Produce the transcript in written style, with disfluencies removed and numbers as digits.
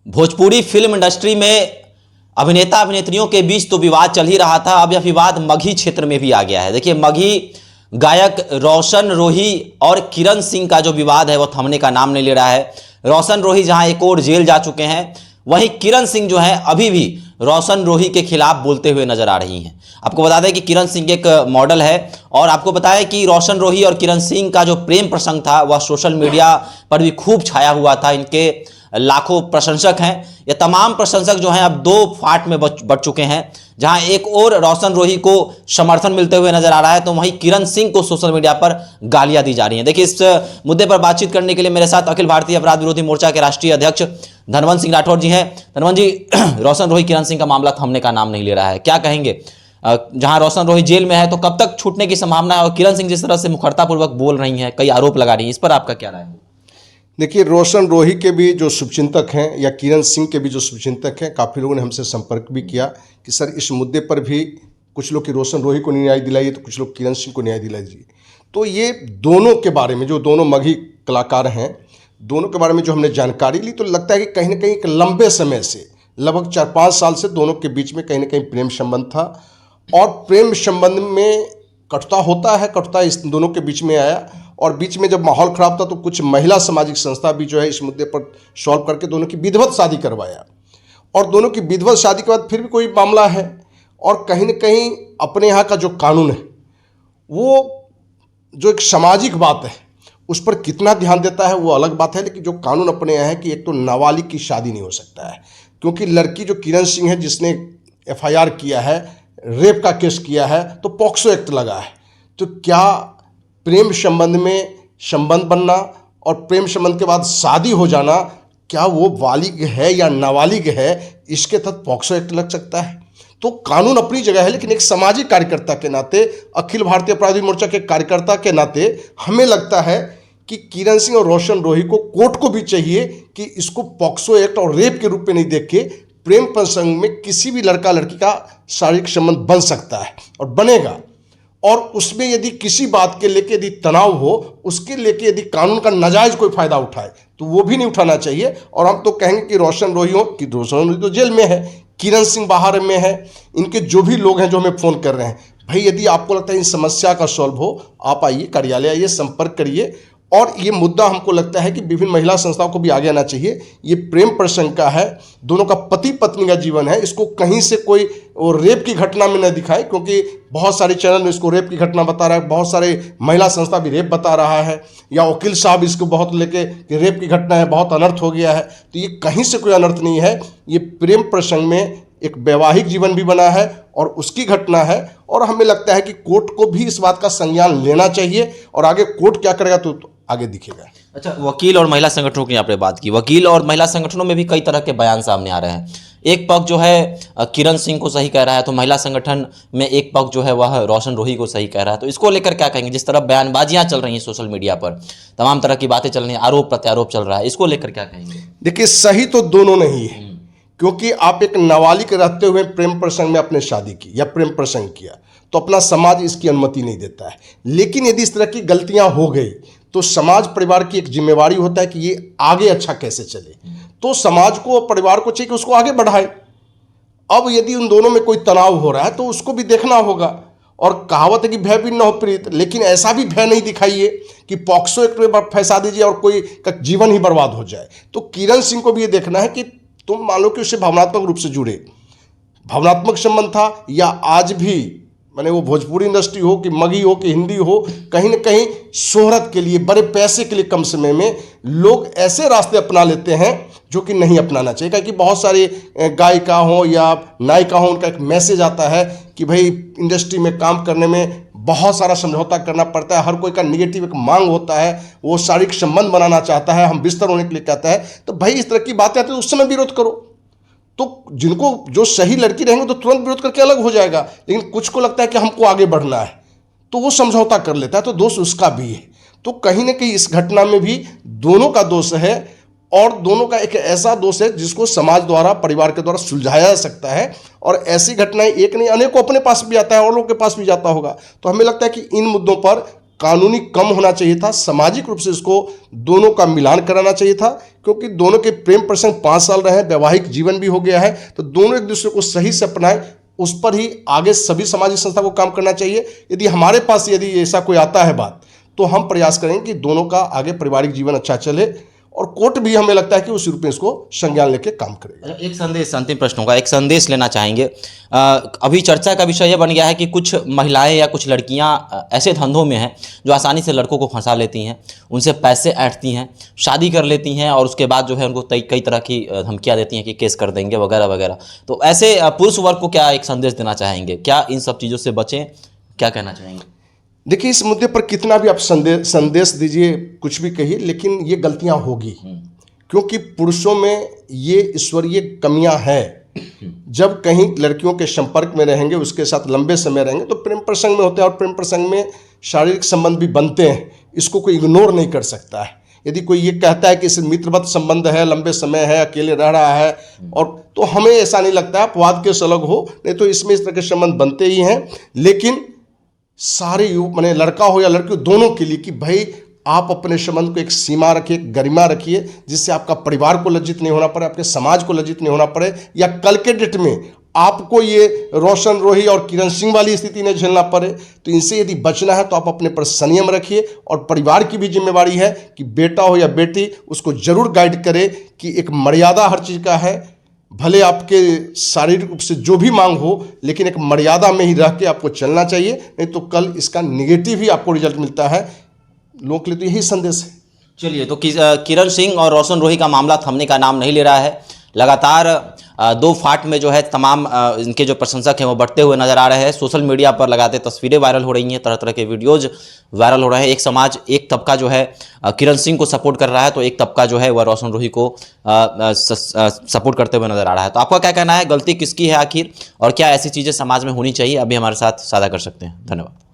Bhojpuri film industry में अभिनेता अभिनेत्रियों के बीच तो विवाद चल ही रहा था। अब यह विवाद मगही क्षेत्र में भी आ गया है। देखिए, मगही गायक रोशन रोही और किरण सिंह का जो विवाद है वो थमने का नाम नहीं ले रहा है। रोशन रोही जहां एक और जेल जा चुके हैं, वहीं किरण सिंह जो है अभी भी रोशन रोही के खिलाफ बोलते हुए नजर आ रही हैं। आपको बता दें कि किरण सिंह एक मॉडल है और आपको बताया कि रोशन रोही और किरण सिंह का जो प्रेम प्रसंग था वह सोशल मीडिया पर भी खूब छाया हुआ था। इनके लाखों प्रशंसक हैं। ये तमाम प्रशंसक जो हैं अब दो फाट में बट चुके हैं। जहां एक और रोशन रोही को समर्थन मिलते हुए नजर आ रहा है, तो वहीं किरण सिंह को सोशल मीडिया पर गालियां दी जा रही हैं। देखिए, इस मुद्दे पर बातचीत करने के लिए मेरे साथ अखिल भारतीय अपराध विरोधी मोर्चा के राष्ट्रीय अध्यक्ष धनवंत सिंह राठौर जी हैं। धनवंत जी, रोशन रोही किरण सिंह का मामला थमने का नाम नहीं ले रहा है, क्या कहेंगे? जहां रोशन रोही जेल में है तो कब तक छूटने की संभावना है, और किरण सिंह जिस तरह से मुखरतापूर्वक बोल रही हैं, कई आरोप लगा रही हैं, इस पर आपका क्या राय है? देखिए, रोशन रोही के भी जो शुभचिंतक हैं या किरण सिंह के भी जो शुभचिंतक हैं, काफ़ी लोगों ने हमसे संपर्क भी किया कि सर इस मुद्दे पर भी कुछ लोग कि रोशन रोही को न्याय दिलाइए, तो कुछ लोग किरण सिंह को न्याय दिलाइए। तो ये दोनों के बारे में, जो दोनों मगही कलाकार हैं, दोनों के बारे में जो हमने जानकारी ली, तो लगता है कि कहीं ना कहीं एक लंबे समय से, लगभग 4-5 साल से दोनों के बीच में कहीं ना कहीं प्रेम संबंध था। और प्रेम संबंध में कटुता होता है, कटुता इस दोनों के बीच में आया। और बीच में जब माहौल ख़राब था तो कुछ महिला सामाजिक संस्था भी जो है इस मुद्दे पर सॉल्व करके दोनों की विधिवत शादी करवाया। और दोनों की विधिवत शादी के बाद फिर भी कोई मामला है। और कहीं ना कहीं अपने यहाँ का जो कानून है, वो जो एक सामाजिक बात है, उस पर कितना ध्यान देता है वो अलग बात है। लेकिन जो कानून अपने यहाँ है कि एक तो नाबालिग की शादी नहीं हो सकता है, क्योंकि लड़की जो किरण सिंह है जिसने FIR किया है, रेप का केस किया है, तो पॉक्सो एक्ट लगा है। तो क्या प्रेम संबंध में संबंध बनना और प्रेम संबंध के बाद शादी हो जाना, क्या वो बालिग है या नाबालिग है, इसके तहत पॉक्सो एक्ट लग सकता है? तो कानून अपनी जगह है, लेकिन एक सामाजिक कार्यकर्ता के नाते, अखिल भारतीय अपराधी मोर्चा के कार्यकर्ता के नाते हमें लगता है कि किरण सिंह और रोशन रोही को कोर्ट को भी चाहिए कि इसको पॉक्सो एक्ट और रेप के रूप में नहीं देख के प्रेम प्रसंग में किसी भी लड़का लड़की का शारीरिक संबंध बन सकता है और बनेगा। और उसमें यदि किसी बात के लेके यदि तनाव हो, उसके लेके यदि कानून का नाजायज कोई फायदा उठाए तो वो भी नहीं उठाना चाहिए। और हम तो कहेंगे कि रोशन रोही हो, कि रोशन रोही तो जेल में है, किरण सिंह बाहर में है, इनके जो भी लोग हैं जो हमें फ़ोन कर रहे हैं, भाई यदि आपको लगता है इन समस्या का सॉल्व हो, आप आइए, कार्यालय आइए, संपर्क करिए। और ये मुद्दा हमको लगता है कि विभिन्न महिला संस्थाओं को भी आगे आना चाहिए। ये प्रेम प्रसंग का है, दोनों का पति पत्नी का जीवन है, इसको कहीं से कोई वो रेप की घटना में न दिखाए, क्योंकि बहुत सारे चैनल में इसको रेप की घटना बता रहा है, बहुत सारे महिला संस्था भी रेप बता रहा है, या वकील साहब इसको बहुत लेके कि रेप की घटना है, बहुत अनर्थ हो गया है। तो ये कहीं से कोई अनर्थ नहीं है, ये प्रेम प्रसंग में एक वैवाहिक जीवन भी बना है और उसकी घटना है। और हमें लगता है कि कोर्ट को भी इस बात का संज्ञान लेना चाहिए, और आगे कोर्ट क्या करेगा तो आगे दिखेगा। अच्छा, वकील और महिला संगठनों की यहाँ पे बात की, वकील और महिला संगठनों में भी कई तरह के बयान सामने आ रहे हैं। एक पक्ष जो है किरण सिंह को सही कह रहा है, तो महिला संगठन में एक पक्ष जो है वह रोशन रोही को सही कह रहा है। तो इसको लेकर क्या कहेंगे? जिस तरह बयानबाजियां चल रही हैं सोशल मीडिया पर, तमाम तरह की बातें चल रही हैं, आरोप प्रत्यारोप चल रहा है, इसको लेकर क्या कहेंगे? देखिए, सही तो दोनों नहीं है, क्योंकि आप एक नाबालिग रहते हुए प्रेम प्रसंग में अपने शादी की या प्रेम प्रसंग किया, तो अपना समाज इसकी अनुमति नहीं देता है। लेकिन यदि इस तरह की गलतियां हो गई तो समाज परिवार की एक जिम्मेवारी होता है कि ये आगे अच्छा कैसे चले। तो समाज को और परिवार को चाहिए कि उसको आगे बढ़ाए। अब यदि उन दोनों में कोई तनाव हो रहा है तो उसको भी देखना होगा। और कहावत है कि भय भी न हो प्रीत, लेकिन ऐसा भी भय नहीं दिखाइए कि पॉक्सो एक्ट में फंसा दीजिए और कोई का जीवन ही बर्बाद हो जाए। तो किरण सिंह को भी ये देखना है कि तुम मान लो कि उससे भावनात्मक रूप से जुड़े, भावनात्मक संबंध था, या आज भी मैंने वो भोजपुरी इंडस्ट्री हो कि मगही हो कि हिंदी हो, कहीं ना कहीं शोहरत के लिए, बड़े पैसे के लिए कम समय में लोग ऐसे रास्ते अपना लेते हैं जो कि नहीं अपनाना चाहिए। क्योंकि बहुत सारे गायिका हो या नायिका हो, उनका एक मैसेज आता है कि भाई इंडस्ट्री में काम करने में बहुत सारा समझौता करना पड़ता है, हर कोई का निगेटिव एक मांग होता है, वो शारीरिक संबंध बनाना चाहता है, हम बिस्तर होने के लिए कहता है। तो भाई इस तरह की बातें आती है तो उस समय विरोध करो। तो जिनको जो सही लड़की रहेंगे तो तुरंत विरोध करके अलग हो जाएगा, लेकिन कुछ को लगता है कि हमको आगे बढ़ना है तो वो समझौता कर लेता है, तो दोष उसका भी है। तो कहीं ना कहीं इस घटना में भी दोनों का दोष है, और दोनों का एक ऐसा दोष है जिसको समाज द्वारा, परिवार के द्वारा सुलझाया जा सकता है। और ऐसी घटनाएं एक नहीं, अनेकों अपने पास भी आता है और लोगों के पास भी जाता होगा। तो हमें लगता है कि इन मुद्दों पर कानूनी कम होना चाहिए था, सामाजिक रूप से इसको दोनों का मिलान कराना चाहिए था, क्योंकि दोनों के प्रेम प्रसंग 5 साल रहे, वैवाहिक जीवन भी हो गया है, तो दोनों एक दूसरे को सही से अपनाएं, उस पर ही आगे सभी सामाजिक संस्था को काम करना चाहिए। यदि हमारे पास यदि ऐसा कोई आता है बात, तो हम प्रयास करेंगे कि दोनों का आगे पारिवारिक जीवन अच्छा चले, और कोर्ट भी हमें लगता है कि उस रूप में इसको संज्ञान लेके काम करेगा। एक संदेश, अंतिम प्रश्न होगा, एक संदेश लेना चाहेंगे। अभी चर्चा का विषय यह बन गया है कि कुछ महिलाएं या कुछ लड़कियां ऐसे धंधों में हैं जो आसानी से लड़कों को फंसा लेती हैं, उनसे पैसे ऐंठती हैं, शादी कर लेती हैं और उसके बाद जो है उनको कई तरह की धमकियां देती हैं कि केस कर देंगे वगैरह वगैरह। तो ऐसे पुरुष वर्ग को क्या एक संदेश देना चाहेंगे? क्या इन सब चीज़ों से बचें? क्या कहना चाहेंगे? देखिए, इस मुद्दे पर कितना भी आप संदेश दीजिए, कुछ भी कहिए, लेकिन ये गलतियां होगी, क्योंकि पुरुषों में ये ईश्वरीय कमियां हैं। जब कहीं लड़कियों के संपर्क में रहेंगे, उसके साथ लंबे समय रहेंगे, तो प्रेम प्रसंग में होते हैं, और प्रेम प्रसंग में शारीरिक संबंध भी बनते हैं, इसको कोई इग्नोर नहीं कर सकता है। यदि कोई ये कहता है कि इस मित्रवत संबंध है, लंबे समय है, अकेले रह रहा है, और तो हमें ऐसा नहीं लगता, अपवाद के अलग हो, नहीं तो इसमें इस तरह के संबंध बनते ही हैं। लेकिन सारे युवक, माने लड़का हो या लड़की, दोनों के लिए कि भाई आप अपने संबंध को एक सीमा रखिए, गरिमा रखिए, जिससे आपका परिवार को लज्जित नहीं होना पड़े, आपके समाज को लज्जित नहीं होना पड़े, या कल के डेट में आपको ये रोशन रोही और किरण सिंह वाली स्थिति नहीं झेलना पड़े। तो इनसे यदि बचना है तो आप अपने पर संयम रखिए, और परिवार की भी जिम्मेवारी है कि बेटा हो या बेटी, उसको जरूर गाइड करे कि एक मर्यादा हर चीज़ का है। भले आपके शारीरिक रूप से जो भी मांग हो, लेकिन एक मर्यादा में ही रह के आपको चलना चाहिए, नहीं तो कल इसका निगेटिव ही आपको रिजल्ट मिलता है। लोगों के लिए तो यही संदेश है। चलिए, तो किरण सिंह और रोशन रोही का मामला थमने का नाम नहीं ले रहा है। लगातार 2 फाट में जो है तमाम इनके जो प्रशंसक हैं वो बढ़ते हुए नजर आ रहे हैं। सोशल मीडिया पर लगातार तस्वीरें वायरल हो रही हैं, तरह तरह के वीडियोज वायरल हो रहे हैं। एक समाज, एक तबका जो है किरण सिंह को सपोर्ट कर रहा है, तो एक तबका जो है वह रोशन रोही को सपोर्ट करते हुए नजर आ रहा है। तो आपका क्या कहना है, गलती किसकी है आखिर, और क्या ऐसी चीज़ें समाज में होनी चाहिए? अभी हमारे साथ साझा कर सकते हैं। धन्यवाद।